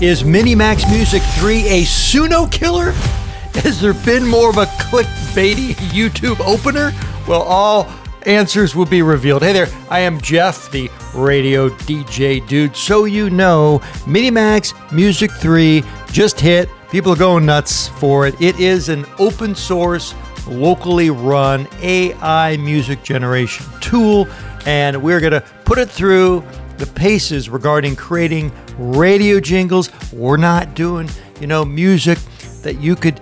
Is MiniMax Music 3 a Suno killer? Has there been more of a clickbaity YouTube opener? Well, all answers will be revealed. Hey there, I am Jeff, the radio DJ dude. So you know, MiniMax Music 3 just hit. People are going nuts for it. It is an open source, locally run AI music generation tool, and we're going to put it through the paces regarding creating radio jingles. We're not doing, music that you could,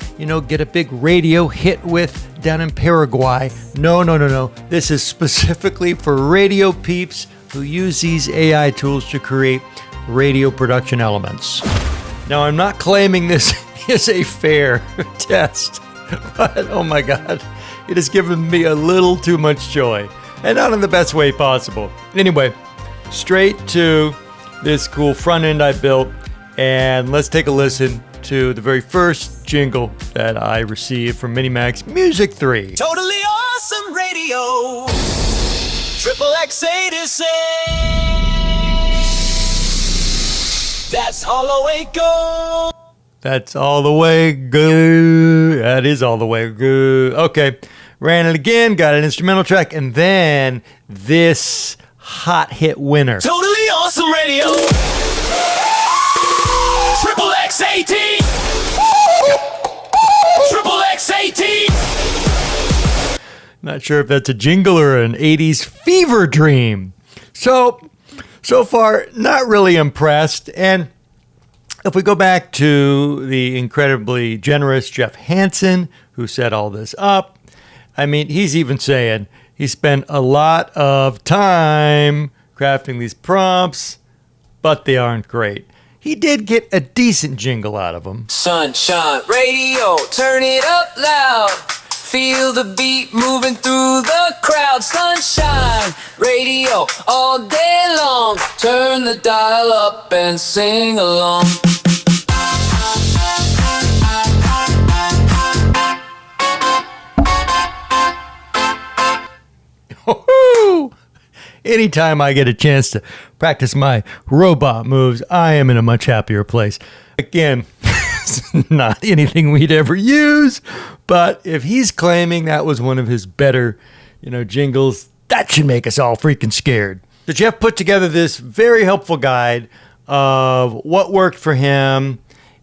get a big radio hit with down in Paraguay. No. This is specifically for radio peeps who use these AI tools to create radio production elements. Now, I'm not claiming this is a fair test, but oh my God, it has given me a little too much joy, and not in the best way possible. Anyway, straight to this cool front end I built, and let's take a listen to the very first jingle that I received from MiniMax Music 3. Totally awesome radio. Triple X86. That's all the way go. That's all the way good. That is all the way good. Okay, ran it again, got an instrumental track, and then this hot hit winner. Totally awesome radio. Triple X18. Triple X18. Not sure if that's a jingle or an 80s fever dream. So far, not really impressed. And if we go back to the incredibly generous Jeff Hansen, who set all this up, he's even saying he spent a lot of time crafting these prompts, but they aren't great. He did get a decent jingle out of them. Sunshine radio, turn it up loud. Feel the beat moving through the crowd. Sunshine radio, all day long. Turn the dial up and sing along. Woohoo! Anytime I get a chance to practice my robot moves, I am in a much happier place. Again, it's not anything we'd ever use, but if he's claiming that was one of his better, jingles, that should make us all freaking scared. So Jeff put together this very helpful guide of what worked for him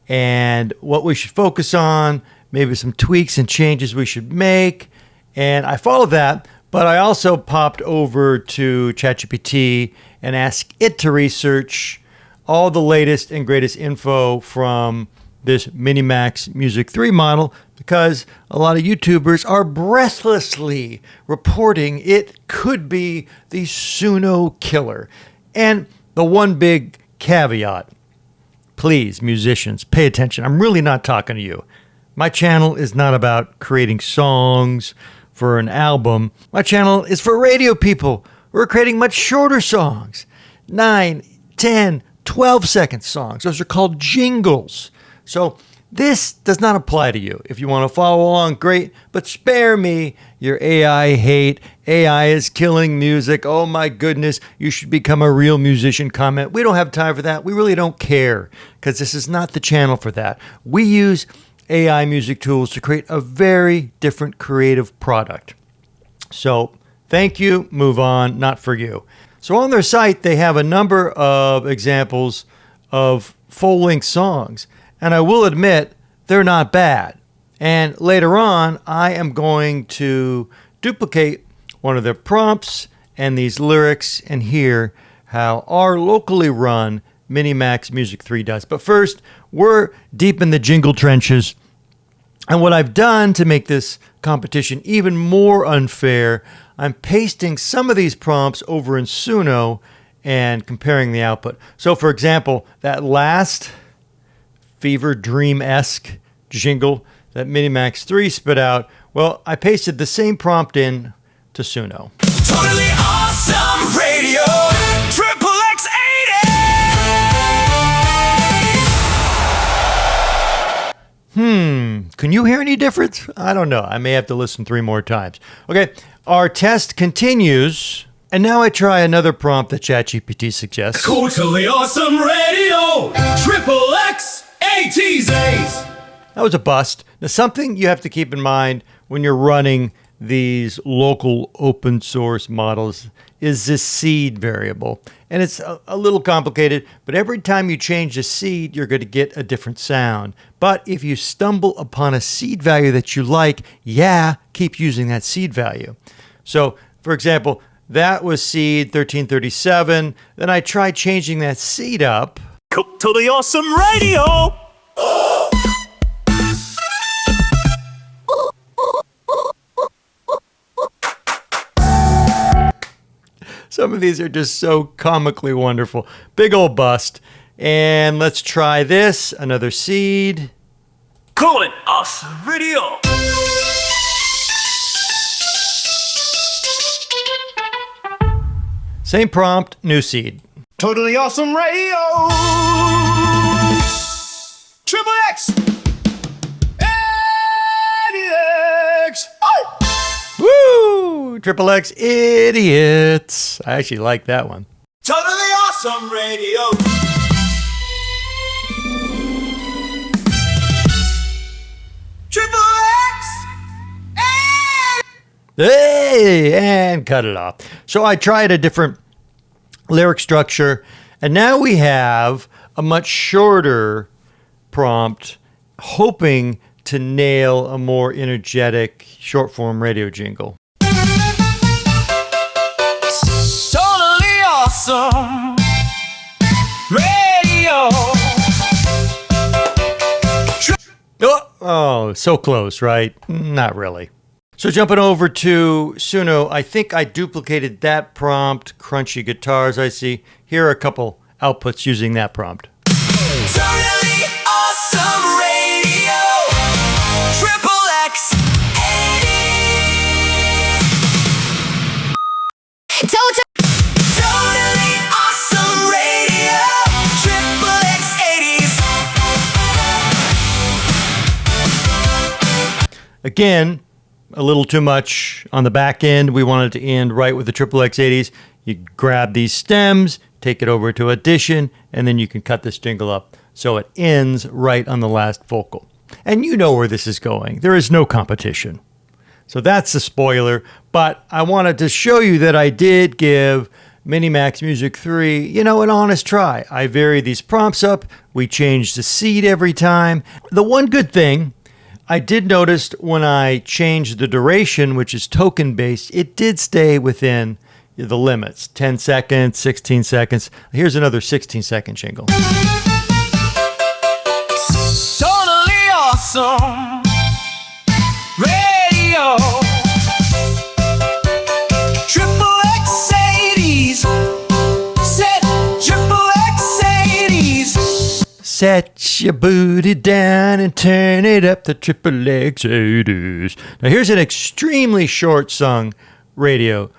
and what we should focus on, maybe some tweaks and changes we should make, and I followed that. But I also popped over to ChatGPT and asked it to research all the latest and greatest info from this MiniMax Music 3 model, because a lot of YouTubers are breathlessly reporting it could be the Suno killer. And the one big caveat, please, musicians, pay attention. I'm really not talking to you. My channel is not about creating songs for an album. My channel is for radio people. We're creating much shorter songs. 9, 10, 12-second songs. Those are called jingles. So this does not apply to you. If you want to follow along, great, but spare me your AI hate. AI is killing music. Oh my goodness, you should become a real musician comment. We don't have time for that. We really don't care, because this is not the channel for that. We use AI music tools to create a very different creative product. So thank you, move on, not for you. So on their site, they have a number of examples of full-length songs, and I will admit they're not bad. And later on, I am going to duplicate one of their prompts and these lyrics and hear how our locally run MiniMax Music 3 does. But first, we're deep in the jingle trenches. And what I've done to make this competition even more unfair, I'm pasting some of these prompts over in Suno and comparing the output. So for example, that last fever dream-esque jingle that MiniMax 3 spit out, well, I pasted the same prompt in to Suno. Totally awesome radio. Triple X80. Can you hear any difference? I don't know. I may have to listen 3 more times. Okay, our test continues. And now I try another prompt that ChatGPT suggests. Totally awesome radio. Triple X. That was a bust. Now, something you have to keep in mind when you're running these local open source models is this seed variable. And it's a little complicated, but every time you change the seed, you're going to get a different sound. But if you stumble upon a seed value that you like, keep using that seed value. So, for example, that was seed 1337. Then I tried changing that seed up. Totally awesome radio! Some of these are just so comically wonderful. Big old bust. And let's try this. Another seed. Calling awesome radio! Same prompt, new seed. Totally awesome radio! Triple X! ADX! Oh! Woo! Triple X idiots. I actually like that one. Totally awesome radio! Triple X! Hey! And cut it off. So I tried a different lyric structure, and now we have a much shorter prompt, hoping to nail a more energetic short form radio jingle. Totally awesome radio! Oh, so close, right? Not really. So jumping over to Suno, I think I duplicated that prompt. Crunchy guitars, I see. Here are a couple outputs using that prompt. Totally awesome radio! Triple X 80! Totally awesome radio! Triple X 80s! Again, a little too much on the back end. We wanted to end right with the Triple X80s. You grab these stems, take it over to Audition, and then you can cut this jingle up so it ends right on the last vocal. And you know where this is going. There is no competition. So that's the spoiler, but I wanted to show you that I did give MiniMax Music 3, an honest try. I varied these prompts up. We changed the seed every time. The one good thing I did notice when I changed the duration, which is token-based, it did stay within the limits. 10 seconds, 16 seconds. Here's another 16-second jingle. Totally awesome radio! Triple X 80s! Set Triple X 80s! Set your booty down and turn it up the Triple X80s. Now here's an extremely short sung radio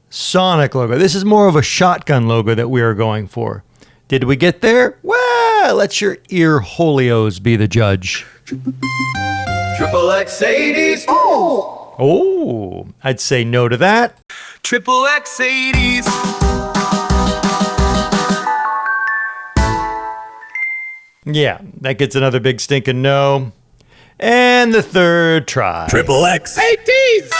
Sonic logo. This is more of a shotgun logo that we are going for. Did we get there? Well, let your ear holios be the judge. Triple X 80s! Oh, I'd say no to that. Triple X 80s! Yeah, that gets another big stinking no. And the third try. Triple X 80s!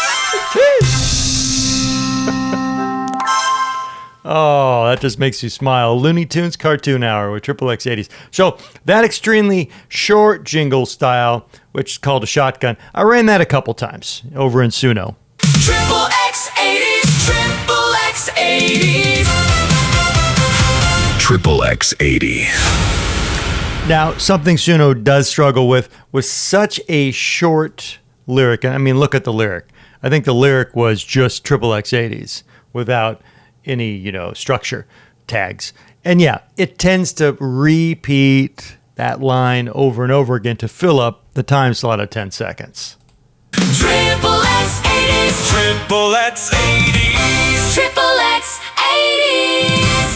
Oh, that just makes you smile. Looney Tunes Cartoon Hour with Triple X80s. So that extremely short jingle style, which is called a shotgun, I ran that a couple times over in Suno. Triple X 80s! Triple X 80s! Triple X 80. Now, something Suno does struggle with was such a short lyric. I mean, look at the lyric. I think the lyric was just Triple X80s without any, structure tags. And yeah, it tends to repeat that line over and over again to fill up the time slot of 10 seconds. Triple X 80s! Triple X 80s! Triple X 80s!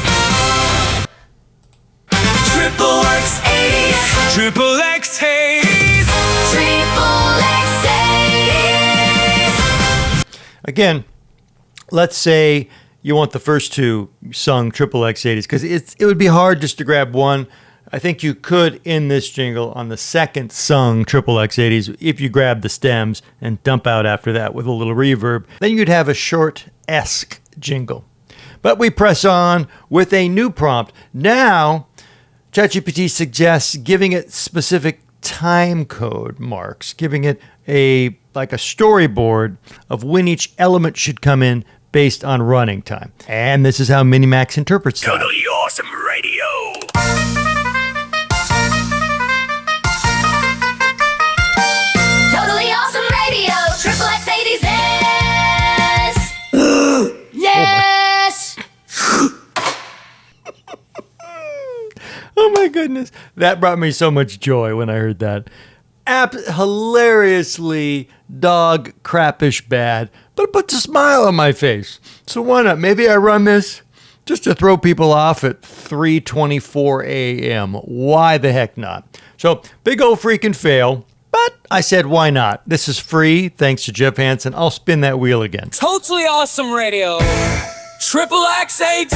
Triple X 80s! Triple X 80s! Triple X 80s! Again, let's say you want the first two sung Triple X80s, because it would be hard just to grab one. I think you could end this jingle on the second sung Triple X80s if you grab the stems and dump out after that with a little reverb. Then you'd have a short-esque jingle. But we press on with a new prompt. Now, ChatGPT suggests giving it specific time code marks, giving it a storyboard of when each element should come in based on running time. And this is how MiniMax interprets that. Totally awesome radio. Totally awesome radio. Triple X80s. Yes. Oh my goodness. That brought me so much joy when I heard that. Hilariously dog crappish bad, but it puts a smile on my face. So why not? Maybe I run this just to throw people off at 3:24 a.m. Why the heck not? So big old freaking fail, but I said why not? This is free, thanks to Jeff Hansen. I'll spin that wheel again. Totally awesome radio. Triple X8.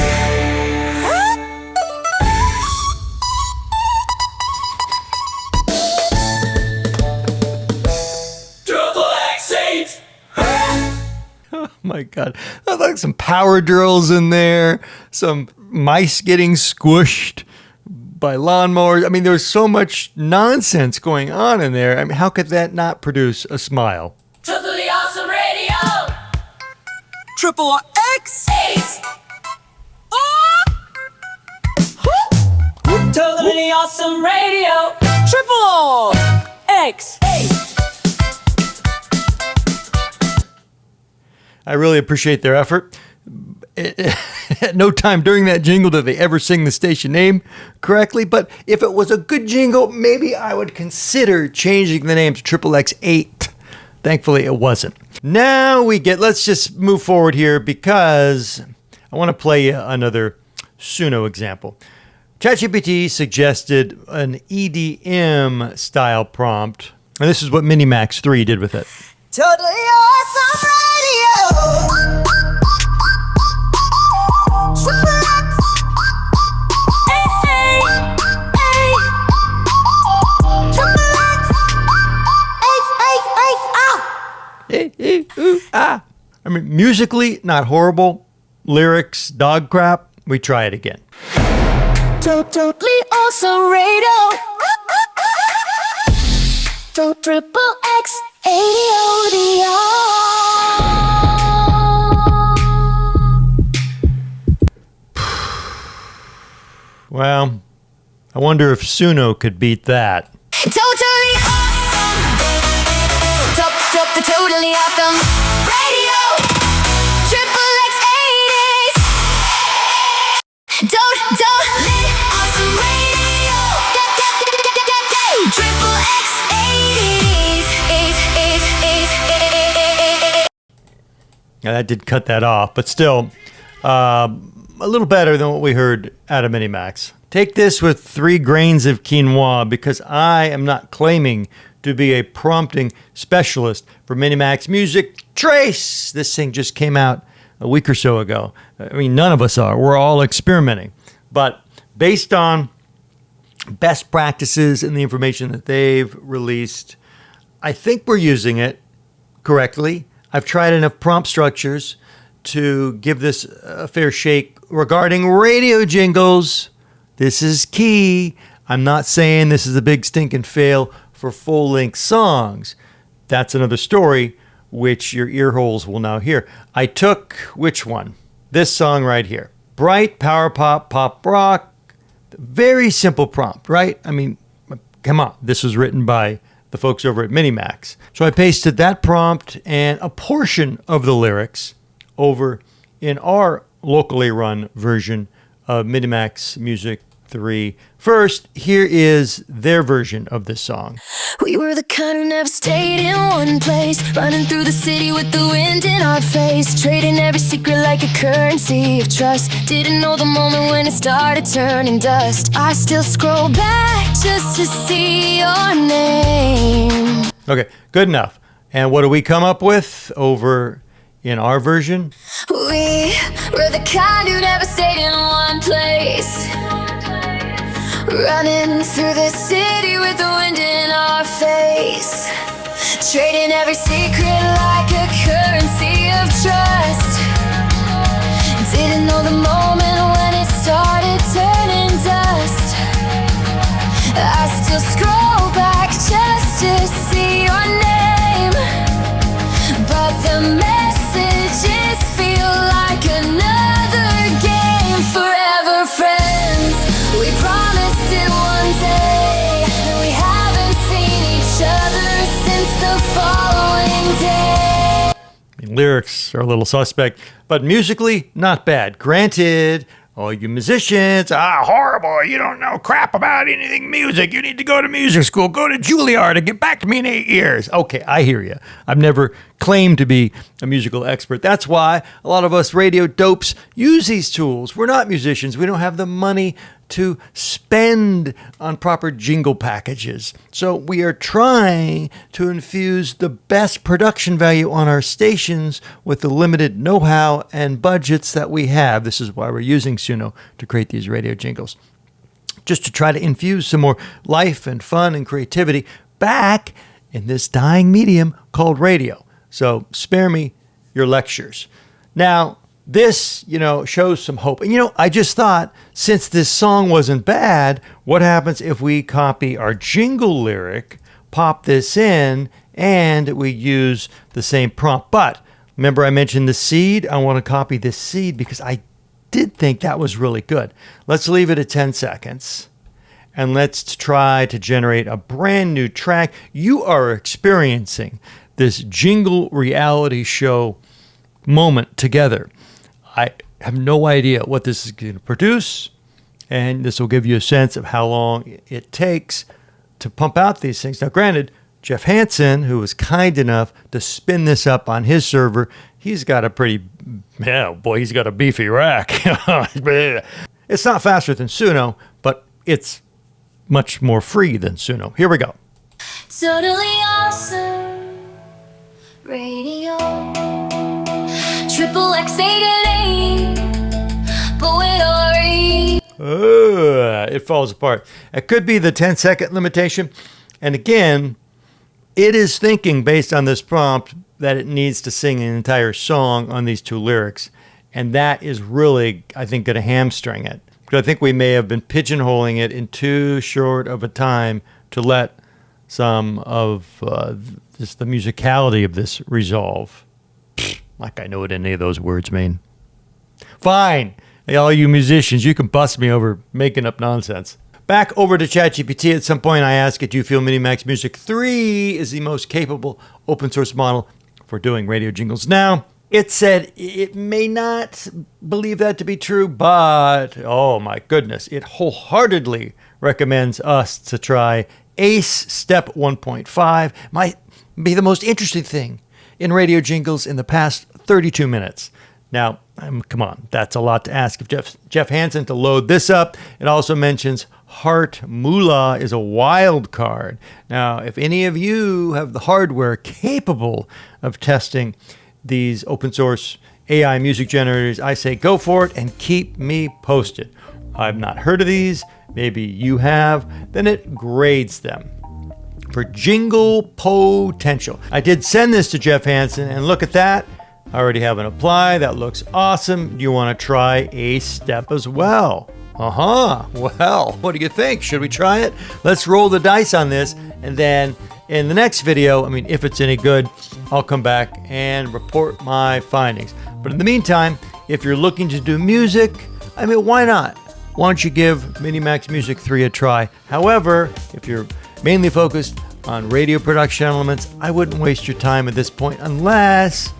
Oh my God. There's like some power drills in there, some mice getting squished by lawnmowers. I mean, there's so much nonsense going on in there. I mean, how could that not produce a smile? Totally awesome radio. Triple X8. Totally awesome radio. Triple X8. I really appreciate their effort. At no time during that jingle did they ever sing the station name correctly, but if it was a good jingle, maybe I would consider changing the name to Triple X8. Thankfully, it wasn't. Now let's just move forward here because I want to play you another Suno example. ChatGPT suggested an EDM style prompt, and this is what MiniMax 3 did with it. Totally awesome radio. Triple X. Triple X. I mean, musically, not horrible. Lyrics, dog crap. We try it again. Totally awesome radio. Triple X. Well, I wonder if Suno could beat that. Totally awesome. Totally awesome radio. Triple X80s. Totally awesome radio. Triple X80s. Now, that did cut that off, but still, a little better than what we heard out of MiniMax. Take this with 3 grains of quinoa because I am not claiming to be a prompting specialist for MiniMax music. Trace! This thing just came out a week or so ago. I mean, none of us are. We're all experimenting. But based on best practices and the information that they've released, I think we're using it correctly. I've tried enough prompt structures to give this a fair shake. Regarding radio jingles, this is key. I'm not saying this is a big stinking fail for full-length songs. That's another story, which your ear holes will now hear. I took, which one? This song right here. Bright, power pop, pop rock. Very simple prompt, right? I mean, come on. This was written by the folks over at MiniMax. So I pasted that prompt and a portion of the lyrics over in our locally run version of MiniMax Music 3. First, here is their version of this song. We were the kind who never stayed in one place, running through the city with the wind in our face, trading every secret like a currency of trust. Didn't know the moment when it started turning dust. I still scroll back just to see your name. Okay, good enough. And what do we come up with over in our version? We were the kind who never stayed in one place, Running through the city with the wind in our face, trading every secret like a currency of trust. Didn't know the moment when it started turning dust. I still scroll back just to see your name, but the messages feel like another game. Forever friends, we promised it one day, and we haven't seen each other since the following day. Lyrics are a little suspect, but musically, not bad. Granted, all you musicians, horrible, you don't know crap about anything music. You need to go to music school, go to Juilliard and get back to me in 8 years. Okay, I hear you. I've never claimed to be a musical expert. That's why a lot of us radio dopes use these tools. We're not musicians. We don't have the money to spend on proper jingle packages. So we are trying to infuse the best production value on our stations with the limited know-how and budgets that we have. This is why we're using Suno to create these radio jingles, just to try to infuse some more life and fun and creativity back in this dying medium called radio. So spare me your lectures. Now, this, shows some hope. And, I just thought, since this song wasn't bad, what happens if we copy our jingle lyric, pop this in, and we use the same prompt? But remember I mentioned the seed? I want to copy this seed because I did think that was really good. Let's leave it at 10 seconds. And let's try to generate a brand new track. You are experiencing this jingle reality show moment together. I have no idea what this is going to produce, and this will give you a sense of how long it takes to pump out these things. Now, granted, Jeff Hansen, who was kind enough to spin this up on his server, he's got a he's got a beefy rack. It's not faster than Suno, but it's much more free than Suno. Here we go. Totally awesome radio. Triple X 8 and 8. Poetry. It falls apart. It could be the 10-second limitation. And again, it is thinking based on this prompt that it needs to sing an entire song on these two lyrics. And that is really, I think, going to hamstring it. Because I think we may have been pigeonholing it in too short of a time to let some of just the musicality of this resolve. Like I know what any of those words mean. Fine. Hey, all you musicians, you can bust me over making up nonsense. Back over to ChatGPT. At some point I asked it, do you feel MiniMax Music 3 is the most capable open source model for doing radio jingles now? It said it may not believe that to be true, but oh my goodness, it wholeheartedly recommends us to try ACE Step 1.5. Might be the most interesting thing in radio jingles in the past 32 minutes. Now, come on, that's a lot to ask of Jeff Hansen to load this up. It also mentions Heart Moolah is a wild card. Now, if any of you have the hardware capable of testing these open source AI music generators, I say go for it and keep me posted. I've not heard of these. Maybe you have. Then it grades them for jingle potential. I did send this to Jeff Hansen, and look at that. I already have an apply. That looks awesome. Do you want to try a step as well? Well, what do you think? Should we try it? Let's roll the dice on this, and then in the next video, if it's any good, I'll come back and report my findings. But in the meantime, if you're looking to do music, why not? Why don't you give MiniMax Music 3 a try? However, if you're mainly focused on radio production elements, I wouldn't waste your time at this point unless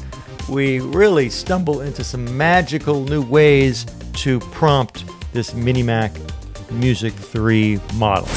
we really stumble into some magical new ways to prompt this MiniMax Music 3 model.